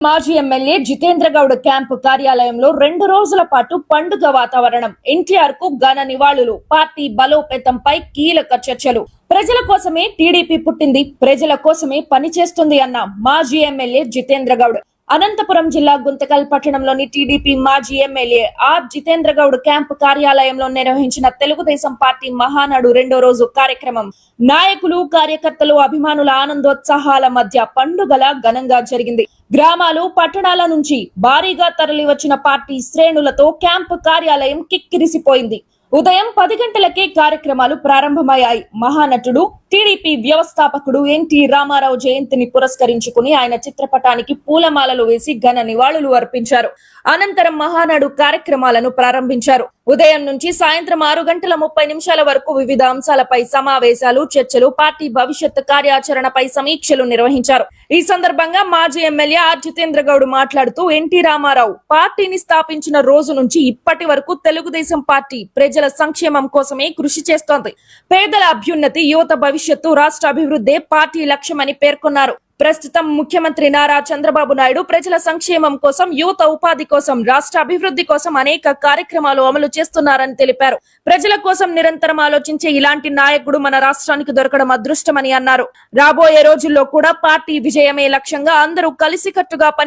మాజీ MLA Jitendra Goud camp కార్యాలయంలో 2 రోజుల పాటు పండుగ వాతావరణం. ఎన్టీఆర్ కు ఘన నివాళులు. పార్టీ బలోపేతంపై కీలక చర్చలు. ప్రజల కోసమే టీడీపీ పుట్టింది, ప్రజల కోసమే పనిచేస్తుంది అన్న మాజీ ఎమ్మెల్యే జితేంద్ర గౌడ్. అనంతపురం జిల్లా గుంతకల్ పట్టణంలోని టీడీపీ మాజీ MLA R Jitendra Goud camp కార్యాలయంలో నిర్వహించిన తెలుగుదేశం పార్టీ మహానాడు 2వ రోజు కార్యక్రమం నాయకులు, కార్యకర్తలు, అభిమానుల ఆనందోత్సాహాల మధ్య పండుగల ఘనంగా జరిగింది. గ్రామాలు, పట్టణాల నుంచి భారీగా తరలివచ్చిన పార్టీ శ్రేణులతో క్యాంపు కార్యాలయం కిక్కిరిసిపోయింది. ఉదయం 10 గంటలకే కార్యక్రమాలు ప్రారంభమయ్యాయి. మహానటుడు, టీడీపీ వ్యవస్థాపకుడు ఎన్టీ రామారావు జయంతిని పురస్కరించుకుని ఆయన చిత్రపటానికి పూలమాలలు వేసి ఘన నివాళులు అర్పించారు. అనంతరం మహానాడు కార్యక్రమాలను ప్రారంభించారు. ఉదయం నుంచి సాయంత్రం 6:30 వరకు వివిధ అంశాలపై సమావేశాలు, చర్చలు, పార్టీ భవిష్యత్ కార్యాచరణపై సమీక్షలు నిర్వహించారు. ఈ సందర్భంగా మాజీ ఎమ్మెల్యే ఆర్ జితేంద్ర గౌడ్ మాట్లాడుతూ, ఎన్టీ రామారావు పార్టీని స్థాపించిన రోజు నుంచి ఇప్పటి వరకు తెలుగుదేశం పార్టీ ప్రజల సంక్షేమం కోసమే కృషి చేస్తోంది. పేదల అభ్యున్నతి, యువత భవిష్యత్తు, రాష్ట్ర అభివృద్ధి పార్టీ లక్ష్యమని పేర్కొన్నారు. ప్రస్తుతం ముఖ్యమంత్రి నారా చంద్రబాబు నాయుడు ప్రజల సంక్షేమం కోసం, యువత ఉపాధి కోసం, రాష్ట్ర అభివృద్ధి కోసం అనేక కార్యక్రమాలు అమలు చేస్తున్నారని తెలిపారు. ప్రజల కోసం నిరంతరం ఆలోచించే ఇలాంటి నాయకుడు మన రాష్ట్రానికి దొరకడం అదృష్టమని అన్నారు. రాబోయే రోజుల్లో కూడా పార్టీ విజయమే లక్ష్యంగా అందరూ కలిసికట్టుగా పని